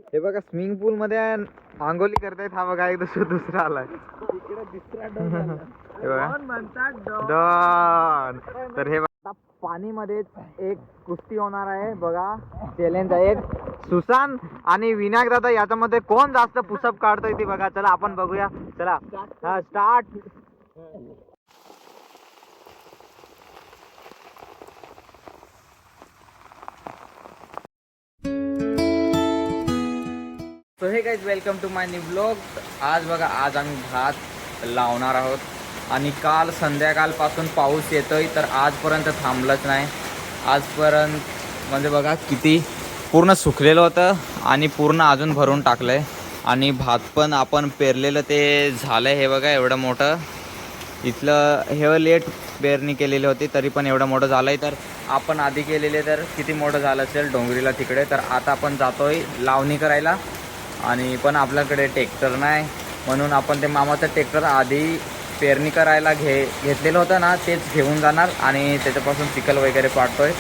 हे बघा स्विमिंग पूल मध्ये आंघोळी करतायत. हा बघा एक दुसरा आलाय इकडे दुसरा डॉन हे बघा म्हणतात डॉन. तर हे बघा पाणी मध्ये एक कुस्ती होणार आहे बघा. चॅलेंज आहे एक. सुशांत आणि विनायक दादा याच्यामध्ये कोण जास्त पुशअप काढतोय ते बघा. चला आपण बघूया. चला हा start. So hey guys welcome to my new blog. आज बघा आज आम्ही भात लावणार आहोत आणि काल संध्याकाळपासून पाऊस येतोय तर आजपर्यंत थांबलंच नाही. आजपर्यंत म्हणजे बघा किती पूर्ण सुकलेलं होतं आणि पूर्ण अजून भरून टाकलं आहे. आणि भात पण आपण पेरलेलं ते झालं आहे. हे बघा एवढं मोठं. इथलं हे लेट पेरणी केलेली होती तरी पण एवढं मोठं झालं आहे. तर आपण आधी केलेले तर किती मोठं झालं असेल डोंगरीला तिकडे. तर आता आपण जातो आहे लावणी करायला आणि पण आपल्याकडे ट्रॅक्टर नाही म्हणून आपण ते मामाचं ट्रॅक्टर आधी पेरणी करायला घेतलेलं होतं ना तेच घेऊन जाणार आणि त्याच्यापासून चिखल वगैरे पाडतोय.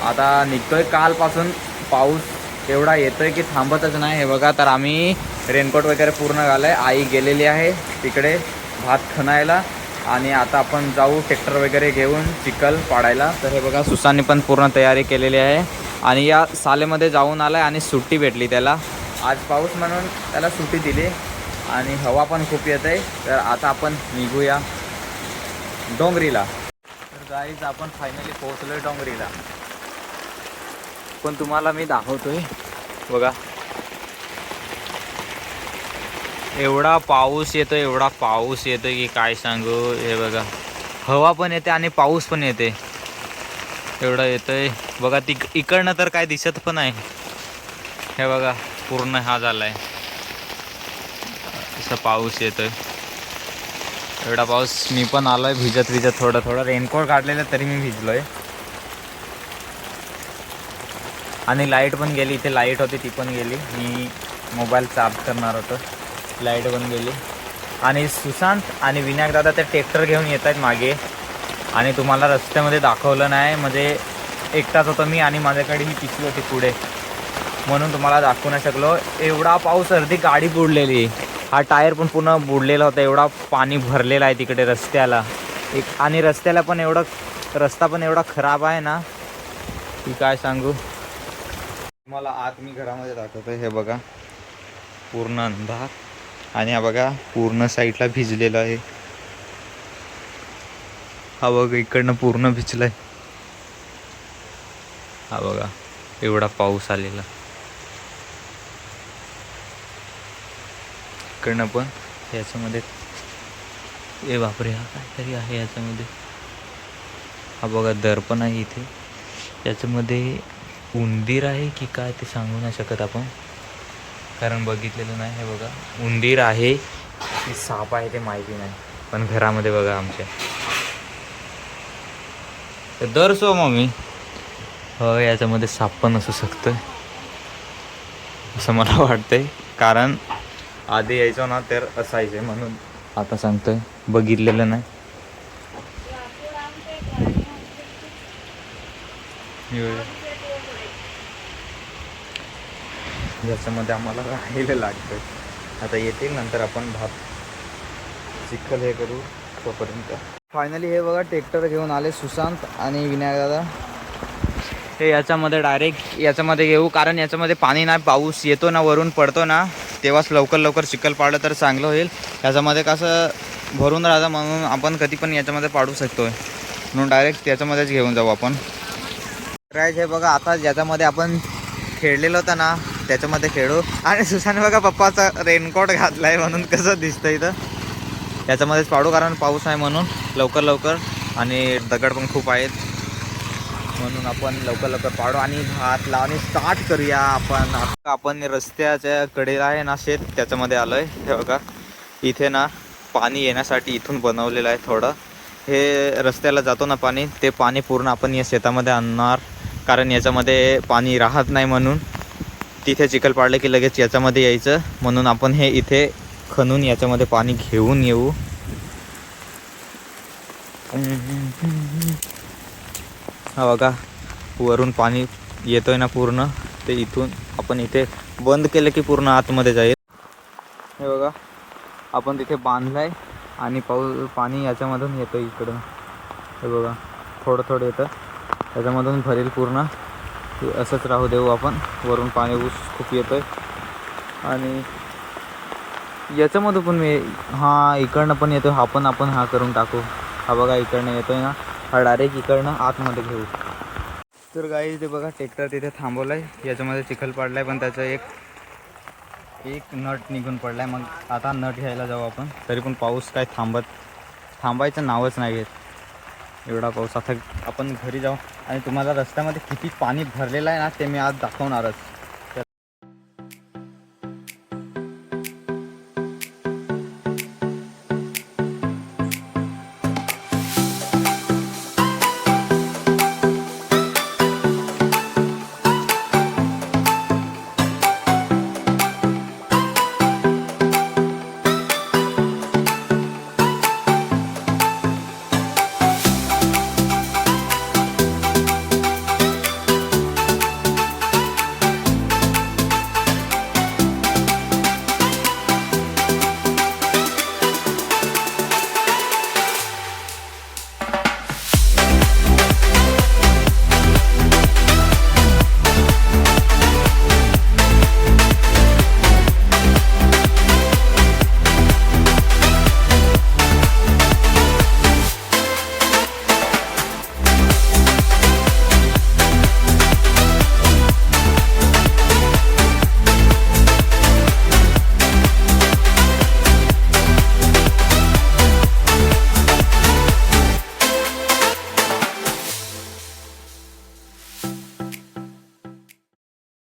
आता निघतोय. कालपासून पाऊस एवढा येतोय की थांबतच नाही. हे बघा तर आम्ही रेनकोट वगैरे पूर्ण घालाय. आई गेलेली आहे तिकडे भात खणायला आणि आता आपण जाऊ ट्रॅक्टर वगैरे घेऊन चिखल पाडायला. तर हे बघा सुसांनी पण पूर्ण तयारी केलेली आहे आणि या सालेमध्ये जाऊन आलाय आणि सुट्टी भेटली त्याला आज पाऊस म्हणून त्याला सुट्टी दिली आणि हवा पण खूप येत आहे. तर आता आपण निघूया डोंगरीला. तर गाईज आपण फायनली पोहोचलोय डोंगरीला. पण तुम्हाला मी दाखवतोय बघा एवढा पाऊस येतोय की काय सांगू. हे बघा हवा पण येते आणि पाऊस पण येते. एवढा येतोय बघा. इकडनं तर काय दिसत पण नाही. हे बघा पूर्ण हा झालाय असं पाऊस येतोय. एवढा पाऊस. मी पण आलोय भिजत थोडं रेनकोट काढलेलं तरी मी भिजलोय. आणि लाईट पण गेली. इथे लाईट होती ती पण गेली. मी मोबाईल चार्ज करणार होतो. लाईट पण गेली. आणि सुशांत आणि विनायक दादा ते ट्रॅक्टर घेऊन येत आहेत मागे आणि तुम्हाला रस्त्यामध्ये दाखवलं नाही म्हणजे एकटाच होतो मी आणि माझ्याकडे ही पिशवी होती पुढे म्हणून तुम्हाला दाखवू नाही शकलो. एवढा पाऊस अर्धी गाडी बुडलेली. हा टायर पण पूर्ण बुडलेला होता. एवढा पाणी भरलेला आहे तिकडे रस्त्याला. आणि रस्त्याला पण रस्ता पण एवढा खराब आहे ना की काय सांगू तुम्हाला. आत मी घरामध्ये दाखवतो. हे बघा पूर्ण अंधार आणि हा बघा पूर्ण साईडला भिजलेला आहे. हा बघा इकडनं पूर्ण भिजलाय. हा बघा एवढा पाऊस आलेला. इकडनं पण याच्यामध्ये ए बापरे हा काहीतरी आहे याच्यामध्ये. हा बघा दर पण आहे इथे. याच्यामध्ये उंदीर आहे की काय ते सांगू नाही शकत आपण कारण बघितलेलं नाही. हे बघा उंदीर आहे की साप आहे ते माहिती नाही. पण घरामध्ये बघा आमच्या दर सो मम्मी हो याच्यामध्ये साप पण असू शकतं असं मला वाटतंय. कारण आधी यायचो ना तर असायचे म्हणून आता सांगतोय. बघितलेलं नाही. याच्यामध्ये आम्हाला राहायला लागतं. आता येतील नंतर आपण भात चिखल हे करू तोपर्यंत. फायनली हे बघा ट्रॅक्टर घेऊन आले सुशांत आणि विनायक दादा. हे याच्यामध्ये डायरेक्ट याच्यामध्ये घेऊ कारण याच्यामध्ये पाणी नाही. पाऊस येतो ना वरून पडतो ना तेव्हाच लवकर चिखल पाडलं तर चांगलं होईल. याच्यामध्ये कसं भरून राहतं म्हणून आपण कधी पण याच्यामध्ये पाडू शकतो म्हणून डायरेक्ट त्याच्यामध्येच घेऊन जाऊ आपण. राईट हे बघा आता ज्याच्यामध्ये आपण खेळलेलं होतं ना त्याच्यामध्ये खेळू. आणि सुशाने बघा पप्पाचा रेनकोट घातलाय म्हणून कसं दिसतं इथं. याच्यामध्येच पाडू कारण पाऊस आहे म्हणून लवकर आणि दगड पण खूप आहेत म्हणून आपण लवकर पाडू आणि भात लावणी स्टार्ट करूया. आपण रस्त्याच्या कडेला आहे ना शेत त्याच्यामध्ये आलोय. हे बघा इथे ना पाणी येण्यासाठी इथून बनवलेलं आहे थोडं. हे रस्त्याला जातो ना पाणी ते पाणी पूर्ण आपण या शेतामध्ये आणणार कारण याच्यामध्ये पाणी राहत नाही म्हणून. तिथे चिखल पाडलं की लगेच याच्यामध्ये यायचं म्हणून आपण हे इथे खणून याच्यामध्ये पाणी घेऊन येऊ. हा बघा वरून पाणी येतोय ना पूर्ण ते इथून आपण इथे बंद केलं की पूर्ण आतमध्ये जाईल. हे बघा आपण तिथे बांधलाय आणि पाणी याच्यामधून येतं इकडं. हे बघा थोडं थोडं येतं त्याच्यामधून भरेल पूर्ण. असंच राहू देऊ आपण. वरून पाणी ऊस खूप येतोय आणि याच्यामधून पण मी इकडनं पण येतो. आपण हा करून टाकू. हा बघा इकडनं येतोय ना, हा डायरेक्ट इकडनं आतमध्ये घेऊ. तर गाईज ते बघा ट्रॅक्टर तिथे थांबवलाय. याच्यामध्ये चिखल पडलाय पण त्याचं एक नट निघून पडलाय. मग आता नट घ्यायला जाऊ आपण. तरी पण पाऊस काय थांबायचं नावच नाही घेत. एवढा पाऊस. आता आपण घरी जाऊ आणि तुम्हाला रस्त्यामध्ये किती पाणी भरलेलं आहे ना ते मी आज दाखवणारच.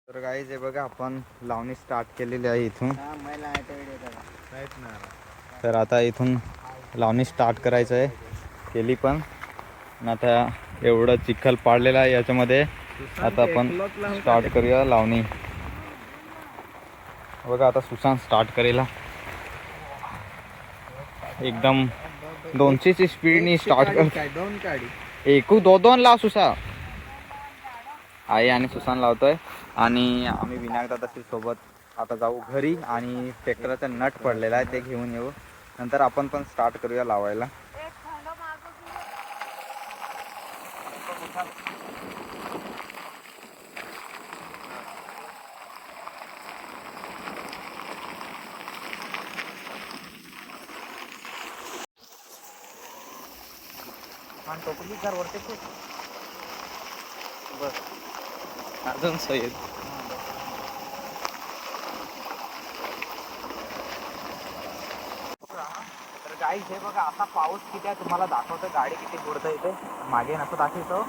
तर गाईज हे बघा आपण लावणी स्टार्ट केलेली आहे इथून. तर आता इथून लावणी स्टार्ट करायचं आहे. केली पण आता एवढं चिखल पाडलेलं आहे याच्यामध्ये. आता आपण स्टार्ट करूया लावणी. बघा आता सुशांत स्टार्ट करेला. एकदम 200ची स्पीडनी स्टार्ट कर. एकू दोन लाव सुशा. आई आणि सुशांत लावतोय आणि आम्ही विनायक दादाशी सोबत आता जाऊ घरी आणि ट्रॅक्टरचा नट पडलेला आहे ते घेऊन येऊ. नंतर आपण पण स्टार्ट करूया लावायला. टोपली घर वरते बस अजून सय्यद. तर गाईज हे बघा आता पाऊस किती आहे तुम्हाला दाखवतो. गाडी किती बुडतं इथे मागे नसं दाखवतो.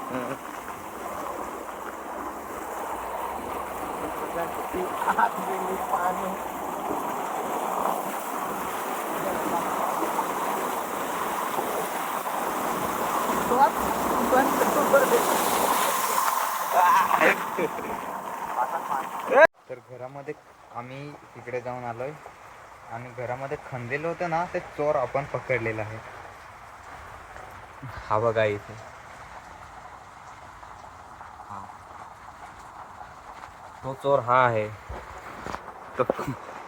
पाणी तर घरामध्ये आम्ही तिकडे जाऊन आलोय आणि घरामध्ये खंदलेलं होतं ना ते चोर आपण पकडलेलं आहे. हा बघा इथे. तो चोर हा आहे. तो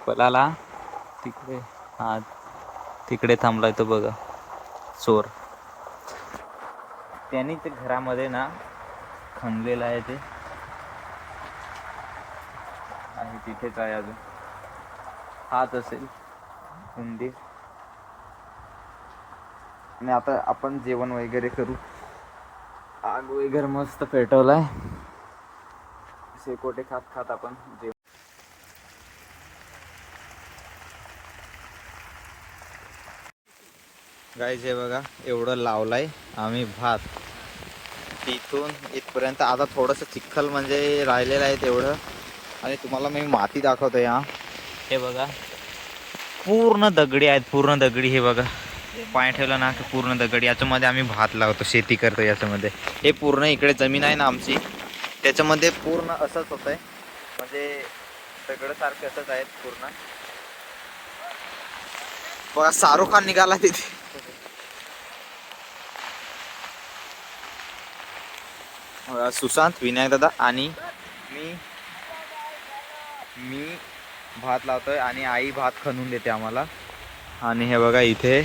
पलाला तिकडे तिकडे थांबलाय तो बघा चोर. त्यांनी ते घरामध्ये ना खणलेलं आहे ते आणि तिथेच आहे अजून. हाच असेल उंदीर. आणि आता आपण जेवण वगैरे करू. आग वगैरे मस्त पेटवलाय. शेकोटे खात खात आपण जेवण. गाईज हे बघा एवढं लावलाय आम्ही भात इथून इथपर्यंत. आता थोडंसं चिखल म्हणजे राहिलेलं आहे तेवढं. आणि तुम्हाला मी माती दाखवतो. या हे बघा पूर्ण दगडी आहेत. पूर्ण दगडी. हे बघा पाय ठेवलं ना पूर्ण दगडी. याच्यामध्ये आम्ही भात लावतो शेती करतो याच्यामध्ये. हे पूर्ण इकडे जमीन आहे ना आमची त्याच्यामध्ये पूर्ण असंच होत आहे. म्हणजे दगड सारखे असंच आहेत पूर्ण. बघा शाहरुख खान निघाला तिथे. सुशांत विनायक दादा आणि मी मी भात लावतोय आणि आई भात खणून देते आम्हाला. आणि हे बघा इथे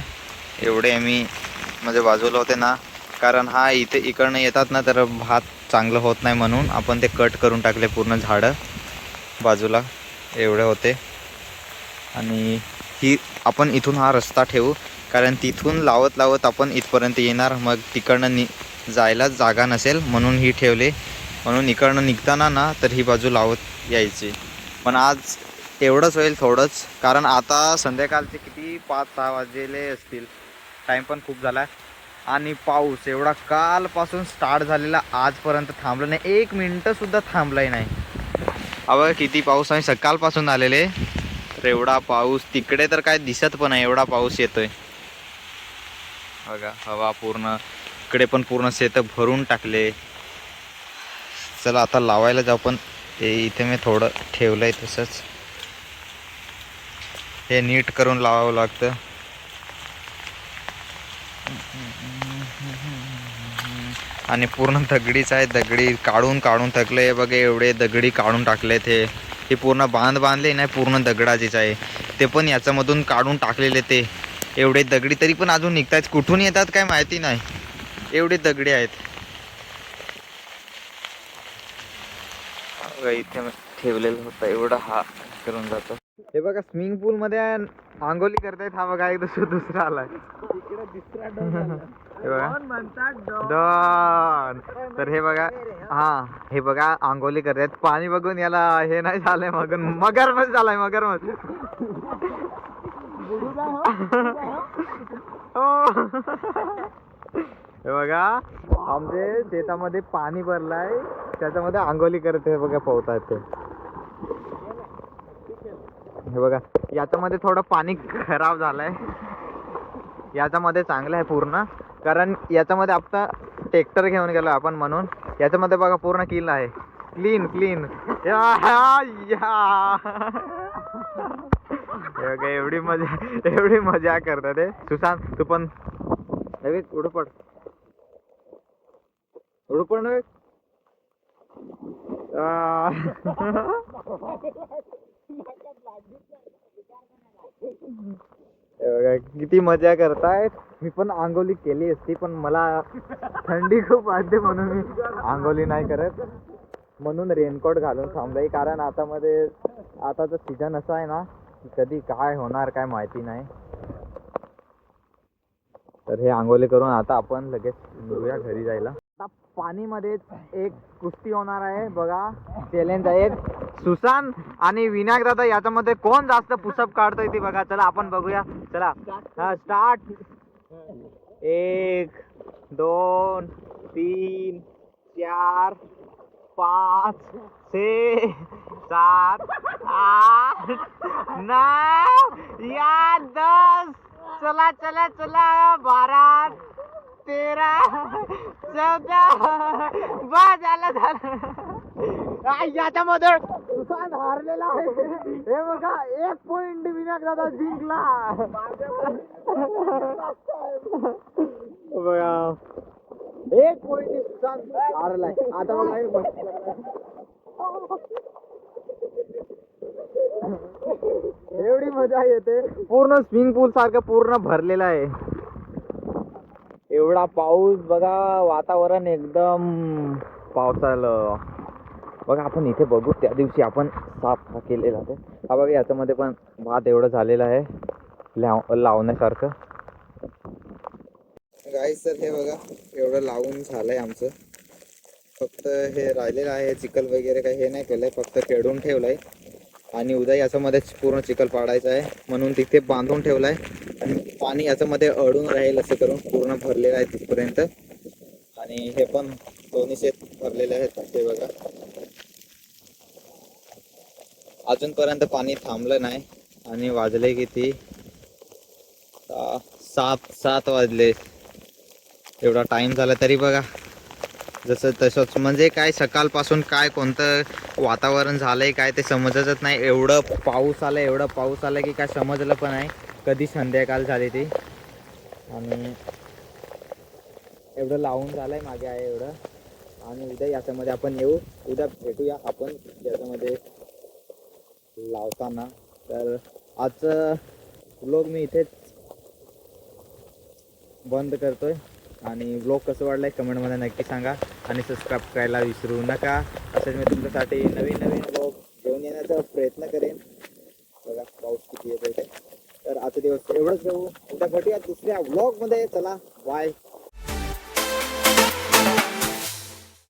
एवढे आम्ही म्हणजे बाजूला होते ना, कारण हा इथे इकडनं येतात ना तर भात चांगलं होत नाही म्हणून आपण ते कट करून टाकले पूर्ण झाडं बाजूला एवढे होते. आणि ही आपण इथून हा रस्ता ठेवू, कारण तिथून लावत लावत आपण इथपर्यंत येणार, मग तिकडनं जायला जागा नसेल म्हणून ही ठेवले. म्हणून इकडनं निघताना ना तर ही बाजू लावत यायची. पण आज एवढंच होईल थोडंच, कारण आता संध्याकाळचे किती 5-6 वाजलेले असतील, टाईम पण खूप झाला. आणि पाऊस एवढा कालपासून स्टार्ट झालेला आजपर्यंत थांबला नाही, 1 मिनटंसुद्धा थांबलाही नाही. अबघा किती पाऊस आहे, सकाळपासून आलेले तर एवढा पाऊस. तिकडे तर काय दिसत पण नाही एवढा पाऊस येतोय बघा. हवा पूर्ण इकडे पण पूर्ण शेत भरून टाकले. चला आता लावायला जाऊ. पण ते इथे मी थोडं ठेवलंय तसंच, हे नीट करून लावावं लागतं. आणि पूर्ण दगडीच आहे, दगडी काढून काढून थकले बघे. एवढे दगडी काढून टाकले. ते पूर्ण बांधले नाही, पूर्ण दगडाचीच आहे. ते पण याच्यामधून काढून टाकलेले ते एवढे दगडी, तरी पण अजून निघतायत. कुठून येतात काय माहिती नाही, एवढे दगडी आहेत. इथे ठेवलेलं होतं एवढं हा करून जातो. हे बघा स्विमिंग पूल मध्ये आंघोळी करतायत. हा बघा एक दुसरा आलाय इकडे दुसरा डॉन झाला. हे बघा डॉन म्हणतात डॉन. तर हे बघा, हा हे बघा आंघोळी करतायत. पाणी बघून याला हे नाही झालंय, मगरमच्छ झालाय, मगरमच्छ. हे बघा आमचे शेतामध्ये पाणी भरलाय, त्याच्यामध्ये आंघोळी करत हे बघा पोहतायत ते. हे बघा याच्यामध्ये थोडं पाणी खराब झालंय, याच्यामध्ये चांगलं आहे पूर्ण, कारण याच्यामध्ये आता ट्रॅक्टर घेऊन गेलो आपण म्हणून. याच्यामध्ये बघा पूर्ण क्लीन आहे, क्लीन क्लीन. एवढी मजा करतात ते. सुशांत तू पण उडू पड नव्हे. किती मजा करतायत. मी पण आंघोळी केली असती, पण मला थंडी खूप वाजते म्हणून मी आंघोळी नाही करत. म्हणून रेनकोट घालून थांबलोय, कारण आताचा सीझन असा आहे ना, कधी काय होणार काय माहिती नाही. तर हे आंघोळी करून आता आपण लगेच निघूया घरी जायला. आता पाणीमध्ये एक कुस्ती होणार आहे बघा, चॅलेंज आहे. सुशांत आणि विनायक दादा याच्यामध्ये कोण जास्त पुशअप काढतोय ते बघा. चला आपण बघूया. चला हा स्टार्ट. 1 2 3 4 5 6 7 8 9 या 10. चला चला चला 12 13 14 बस झालं. याच्यामध्ये सुशांत हारलेला आहे. हे बघा 1 पॉइंट विनायक दादा जिंकला. बघा 1 पॉइंट सुशांत हारलाय. आता बघा एवढी मजा येते. पूर्ण स्विमिंग पूल सारखं पूर्ण भरलेलं आहे. एवढा पाऊस बघा, वातावरण एकदम पावसाळं बघा. आपण इथे बघू, त्या दिवशी आपण साफ केलेला ते. हा बघा याच्यामध्ये पण भात एवढं झालेलं आहे लावण्यासारखं. गाईस तर हे बघा एवढं लावून झालंय आमचं. फक्त हे राहिलेलं आहे, चिखल वगैरे काही हे नाही केलंय, फक्त खेळून ठेवलंय. आणि उद्या याच्यामध्येच पूर्ण चिखल पाडायचं आहे म्हणून तिथे बांधून ठेवलाय. आणि पाणी याच्यामध्ये अडून राहील असं करून पूर्ण भरलेलं आहे तिथपर्यंत. आणि हे पण दोन्ही शेत भरलेले आहेत ते बघा. अजूनपर्यंत पाणी थांबलं नाही. आणि वाजले किती 7 वाजले. एवढा टाइम झाला तरी बघा जसं तसंच, म्हणजे काय सकाळपासून काय कोणतं वातावरण झालंय काय ते समजतच नाही. एवढं पाऊस आलं की काय समजलं पण नाही कधी संध्याकाळ झाली ती. आणि एवढं लावून झालंय मागे आहे एवढं. आणि उद्या याच्यामध्ये आपण येऊ, उद्या भेटूया आपण याच्यामध्ये लावताना. तर आजचं व्लॉग मी इथेच बंद करतोय आणि व्लॉग कसं वाटलाय कमेंटमध्ये नक्की सांगा आणि सबस्क्राईब करायला विसरू नका. तसेच मी तुमच्यासाठी नवीन नवीन व्लॉग घेऊन येण्याचा प्रयत्न करेन. बघा पाऊस किती येतो इथे. तर आजचा दिवस एवढंच घेऊ. उद्या भेटूया दुसऱ्या व्लॉगमध्ये. चला बाय.